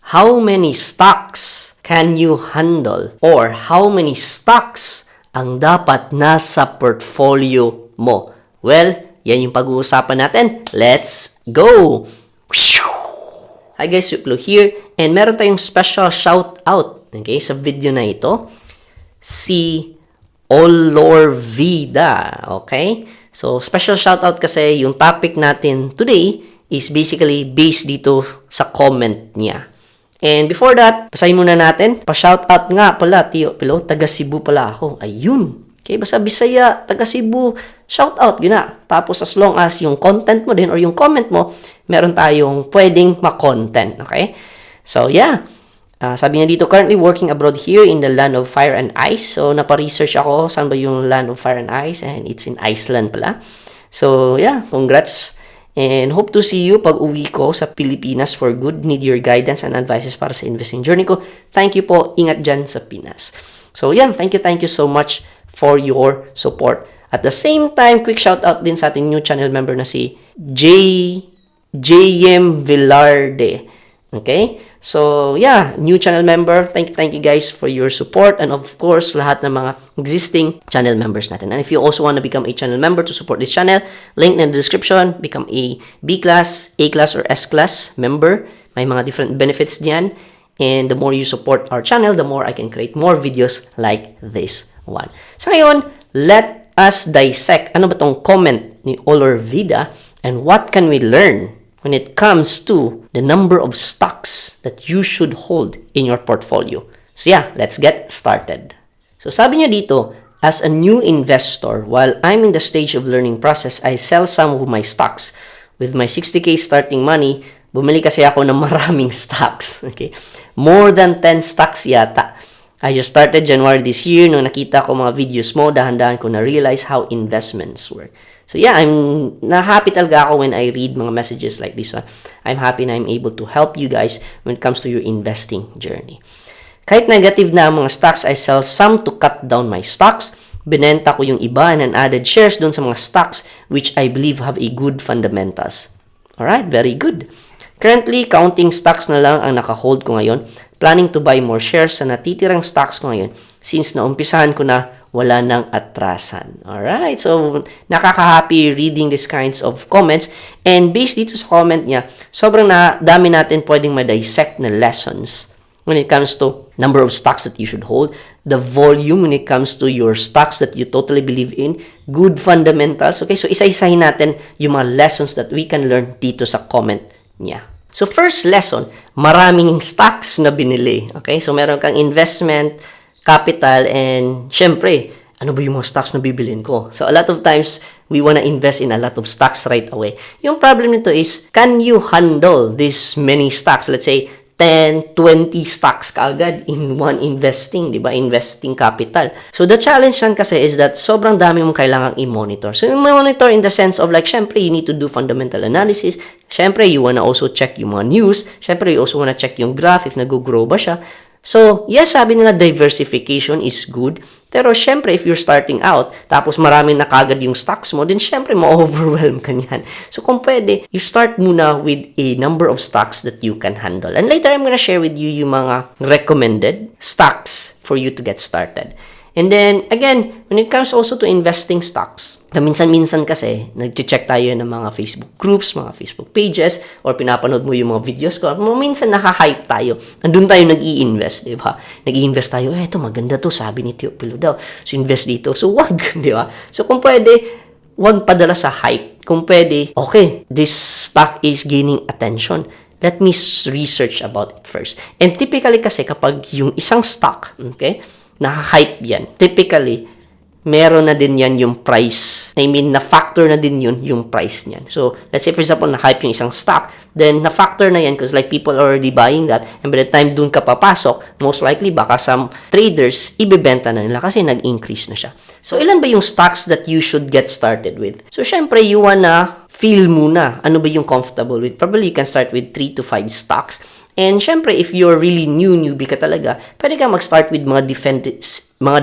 how many stocks can you handle? Or how many stocks ang dapat nasa portfolio mo? Well, yan yung pag-uusapan natin. Let's go! Hi guys, Suplo here. And meron tayong special shout out, okay, sa video na ito. Si Olor Vida, okay? So, special shout out kasi yung topic natin today is basically based dito sa comment niya. And before that, basahin muna natin. Pa-shout out nga pala, Tio Pilo, taga Cebu pala ako. Ayun. Okay, basta Bisaya, taga Cebu, shout out, yun na. Tapos as long as yung content mo din or yung comment mo, meron tayong pwedeng ma-content, okay? So, yeah. Sabi nga dito, currently working abroad here in the land of fire and ice. So, napa-research ako, saan ba yung land of fire and ice? And it's in Iceland pala. So, yeah, congrats. And hope to see you pag uwi ko sa Pilipinas for good. Need your guidance and advices para sa investing journey ko. Thank you po. Ingat dyan sa Pinas. So, yeah, thank you so much for your support. At the same time, quick shout out din sa ating new channel member na si JM Villarde. Okay? So, yeah, new channel member. Thank you guys for your support and of course, lahat ng mga existing channel members natin. And if you also want to become a channel member to support this channel, link in the description, become a B-class, A-class, or S-class member. May mga different benefits diyan. And the more you support our channel, the more I can create more videos like this one. So ngayon, let us dissect ano ba tong comment ni Olor Vida and what can we learn when it comes to the number of stocks that you should hold in your portfolio. So yeah, let's get started. So sabi niya dito, as a new investor, while I'm in the stage of learning process, I sell some of my stocks. With my 60K starting money, bumili kasi ako ng maraming stocks. Okay? More than 10 stocks yata. I just started January this year. Nung nakita ko mga videos mo, dahan-dahan ko na-realize how investments work. So yeah, I'm na-happy talaga ako when I read mga messages like this one. I'm happy na I'm able to help you guys when it comes to your investing journey. Kahit negative na ang mga stocks, I sell some to cut down my stocks. Binenta ko yung iba and added shares doon sa mga stocks which I believe have a good fundamentals. Alright, very good. Currently, counting stocks na lang ang naka-hold ko ngayon. Planning to buy more shares sa natitirang stocks ko ngayon since naumpisahan ko na wala nang atrasan. Alright, so nakaka-happy reading these kinds of comments. And based dito sa comment niya, sobrang dami natin pwedeng ma-dissect na lessons when it comes to number of stocks that you should hold, the volume when it comes to your stocks that you totally believe in, good fundamentals. Okay, so isa-isahin natin yung mga lessons that we can learn dito sa comment niya. So first lesson, maraming stocks na binili. Okay, so meron kang investment, capital, and syempre, ano ba yung mga stocks na bibilin ko? So a lot of times, we wanna invest in a lot of stocks right away. Yung problem nito is, can you handle this many stocks? Let's say, 10, 20 stocks kaagad in one investing, di ba? Investing capital. So the challenge yan kasi is that sobrang dami mong kailangang i-monitor. So i-monitor in the sense of like, syempre, you need to do fundamental analysis. Syempre, you wanna also check yung mga news. Syempre, you also wanna check yung graph if nag-grow ba siya. So, yes, sabi nila diversification is good. Pero, syempre, if you're starting out, tapos maraming na kagad yung stocks mo, then syempre, ma-overwhelm ka niyan. So, kung pwede, you start muna with a number of stocks that you can handle. And later, I'm gonna share with you yung mga recommended stocks for you to get started. And then, again, when it comes also to investing stocks, minsan-minsan kasi, nag-check tayo ng mga Facebook groups, mga Facebook pages, or pinapanood mo yung mga videos ko. Minsan naka-hype tayo. Nandun tayo nag-i-invest, di ba? Nag-i-invest tayo, ito maganda to, sabi ni Tio Pilo daw. So, invest dito. So, wag, di ba? So, kung pwede, wag padala sa hype. Kung pwede, okay, this stock is gaining attention. Let me research about it first. And typically kasi, kapag yung isang stock, okay, naka-hype yan. Typically, meron na din yan yung price. I mean, na-factor na din yun yung price niyan. So, let's say for example, na-hype yung isang stock, then na-factor na yan because like people are already buying that and by the time dun ka papasok, most likely baka some traders, ibebenta na nila kasi nag-increase na siya. So, ilan ba yung stocks that you should get started with? So, syempre, you wanna feel muna ano ba yung comfortable with. Probably you can start with 3 to 5 stocks. And syempre, if you're really newbie ka talaga, pwede ka mag-start with mga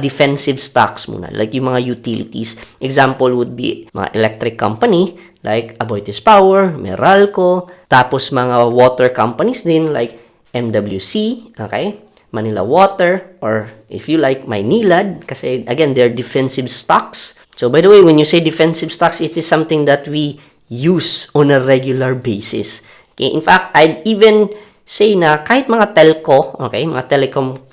defensive stocks muna, like yung mga utilities. Example would be mga electric company, like Aboitiz Power, Meralco, tapos mga water companies din, like MWC, okay? Manila Water, or if you like, Maynilad, kasi again, they're defensive stocks. So by the way, when you say defensive stocks, it is something that we use on a regular basis. Okay? In fact, I'd even say na kahit mga telco, okay, mga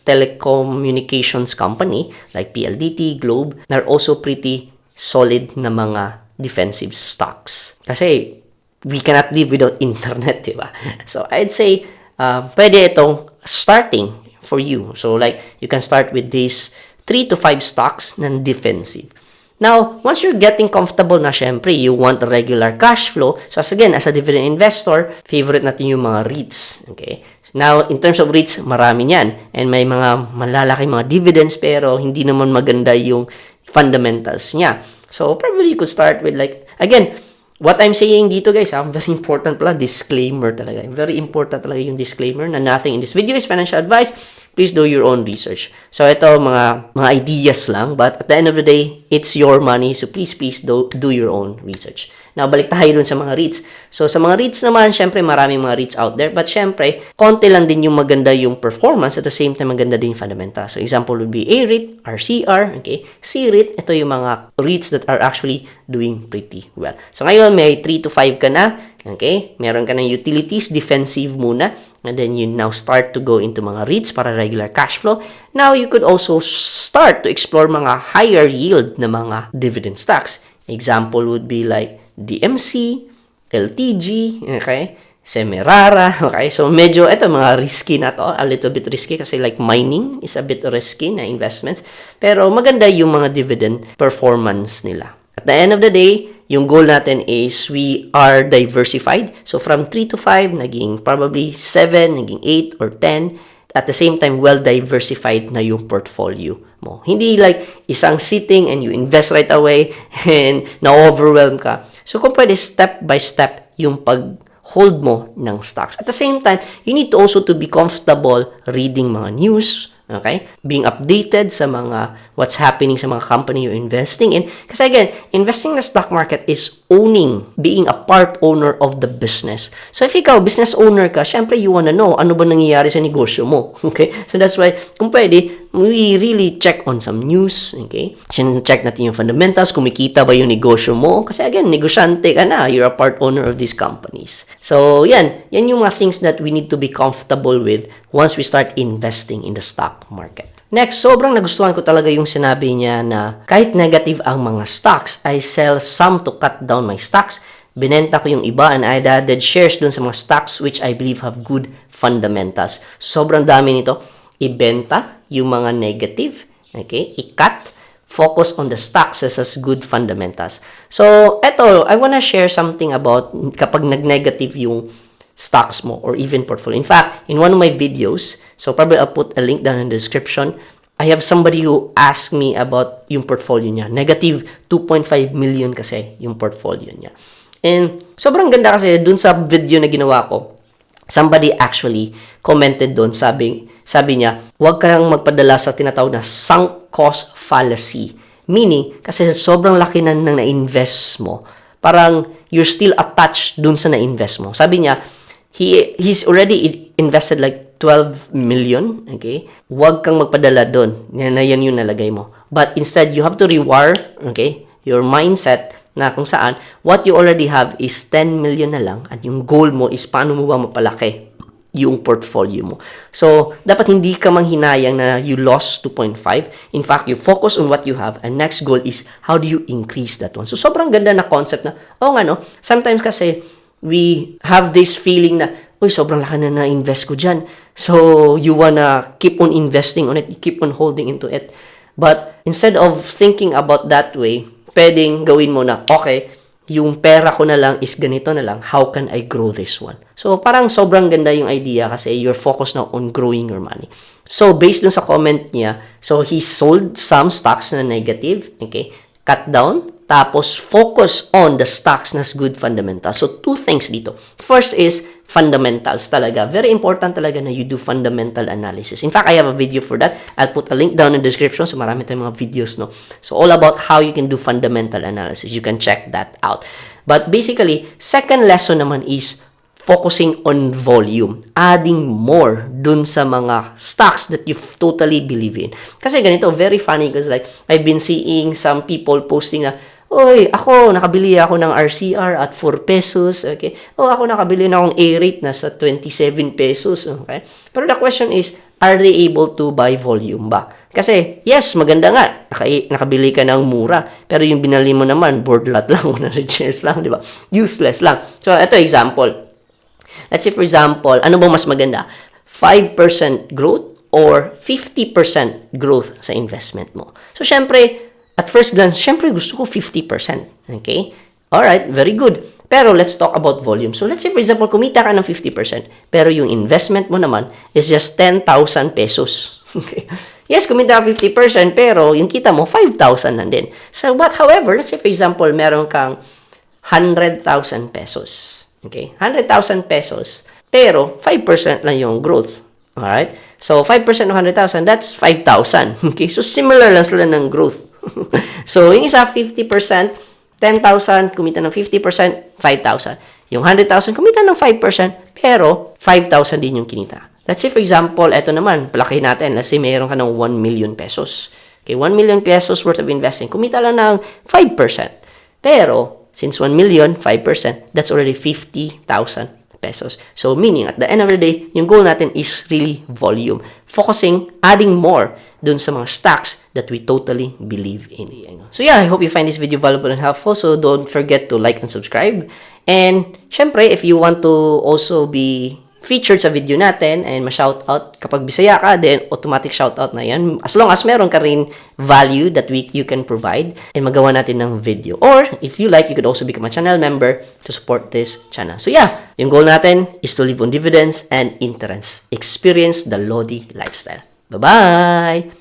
telecommunications company like PLDT, Globe, they're also pretty solid na mga defensive stocks. Kasi we cannot live without internet, diba? So I'd say pwede itong starting for you. So like you can start with these 3 to 5 stocks na defensive. Now, once you're getting comfortable na, syempre, you want a regular cash flow. So, again, as a dividend investor, favorite natin yung mga REITs. Okay? Now, in terms of REITs, marami niyan. And may mga malalaki mga dividends, pero hindi naman maganda yung fundamentals niya. So, probably you could start with like, again, what I'm saying dito guys, very important pala, disclaimer talaga. Very important talaga yung disclaimer na nothing in this video is financial advice. Please do your own research. So, ito, mga ideas lang. But at the end of the day, it's your money. So, please do your own research. Now, balik tayo dun sa mga REITs. So, sa mga REITs naman, syempre, maraming mga REITs out there. But, syempre, konti lang din yung maganda yung performance. At the same time, maganda din yung fundamental. So, example would be A-REIT, RCR, okay? C-REIT, ito yung mga REITs that are actually doing pretty well. So, ngayon, may 3 to 5 ka na. Okay? Meron ka ng utilities, defensive muna. And then, you now start to go into mga REITs para regular cash flow. Now, you could also start to explore mga higher yield na mga dividend stocks. Example would be like DMC, LTG, okay? Semirara, okay? So, medyo, ito, mga risky na to. A little bit risky kasi like mining is a bit risky na investments. Pero maganda yung mga dividend performance nila. At the end of the day, yung goal natin is we are diversified. So, from 3 to 5, naging probably 7, naging 8 or 10. At the same time, well-diversified na yung portfolio mo. Hindi like isang sitting and you invest right away and na-overwhelm ka. So, kung pwede, step by step yung pag-hold mo ng stocks. At the same time, you need to also to be comfortable reading mga news, okay? Being updated sa mga what's happening sa mga company you're investing in. Kasi again, investing in the stock market is owning, being a part owner of the business. So if ikaw, business owner ka, syempre you wanna know ano ba nangyayari sa negosyo mo. Okay? So that's why, kung pwede, we really check on some news. Okay? Check natin yung fundamentals, kumikita ba yung negosyo mo. Kasi again, negosyante ka na. You're a part owner of these companies. So yan yung mga things that we need to be comfortable with once we start investing in the stock market. Next, sobrang nagustuhan ko talaga yung sinabi niya na kahit negative ang mga stocks, I sell some to cut down my stocks. Binenta ko yung iba and I added shares dun sa mga stocks which I believe have good fundamentals. Sobrang dami nito. Ibenta yung mga negative, okay? I-cut, focus on the stocks that has good fundamentals. So, eto, I wanna share something about kapag nag-negative yung stocks mo or even portfolio. In fact, in one of my videos, so probably I'll put a link down in the description, I have somebody who asked me about yung portfolio niya. Negative 2.5 million kasi yung portfolio niya. And sobrang ganda kasi dun sa video na ginawa ko, somebody actually commented doon, sabi niya, huwag kang magpadala sa tinatawag na sunk cost fallacy. Meaning, kasi sobrang laki na nang na-invest mo, parang you're still attached dun sa na-invest mo. Sabi niya, he's already invested like 12 million, okay? Huwag kang magpadala doon. Yan yung nalagay mo. But instead, you have to rewire, okay, your mindset na kung saan, what you already have is 10 million na lang at yung goal mo is paano mo ba mapalaki yung portfolio mo. So, dapat hindi ka manghinayang na you lost 2.5. In fact, you focus on what you have and next goal is how do you increase that one. So, sobrang ganda na concept na, sometimes kasi we have this feeling na, sobrang laki na na-invest ko dyan. So, you wanna keep on investing on it, you keep on holding into it. But, instead of thinking about that way, pwedeng gawin mo na, okay, yung pera ko na lang is ganito na lang, how can I grow this one? So, parang sobrang ganda yung idea kasi you're focused now on growing your money. So, based dun sa comment niya, so he sold some stocks na negative, okay, cut down, tapos focus on the stocks na good fundamentals. So, two things dito. First is fundamentals talaga. Very important talaga na you do fundamental analysis. In fact, I have a video for that. I'll put a link down in the description. So, marami tayong mga videos, no? So, all about how you can do fundamental analysis. You can check that out. But basically, second lesson naman is focusing on volume, adding more dun sa mga stocks that you totally believe in. Kasi ganito, very funny because like, I've been seeing some people posting na, oy, ako, nakabili ako ng RCR at 4 pesos, okay? O, ako nakabili na akong A-rate na sa 27 pesos, okay? Pero the question is, are they able to buy volume ba? Kasi, yes, maganda nga, nakabili ka ng mura, pero yung binali mo naman, board lot lang, 100 shares lang, di ba? Useless lang. So, ito example. Let's say, for example, ano bang mas maganda? 5% growth or 50% growth sa investment mo? So, syempre, at first glance, syempre gusto ko 50%. Okay? Alright, very good. Pero let's talk about volume. So, let's say, for example, kumita ka ng 50%, pero yung investment mo naman is just 10,000 pesos. Okay? Yes, kumita ka 50%, pero yung kita mo, 5,000 lang din. So, but however, let's say, for example, meron kang 100,000 pesos. Okay? 100,000 pesos, pero 5% lang yung growth. Alright? So, 5% ng 100,000, that's 5,000. Okay? So, similar lang sila ng growth. So, yung isa, 50%, 10,000, kumita ng 50%, 5,000. Yung 100,000, kumita ng 5%, pero 5,000 din yung kinita. Let's say, for example, eto naman, palakihin natin. Let's say, mayroon ka ng 1 million pesos. Okay, 1 million pesos worth of investing. Kumita lang ng 5%. Pero, since 1 million, 5%, that's already 50,000 pesos. So, meaning, at the end of the day, yung goal natin is really volume. Focusing, adding more dun sa mga stocks that we totally believe in. So, yeah, I hope you find this video valuable and helpful. So, don't forget to like and subscribe. And, syempre, if you want to also be featured sa video natin and ma-shoutout kapag Bisaya ka, then automatic shoutout na yan. As long as meron ka rin value that you can provide and magawa natin ng video. Or, if you like, you could also become a channel member to support this channel. So yeah, yung goal natin is to live on dividends and interest. Experience the Lodi lifestyle. Bye-bye!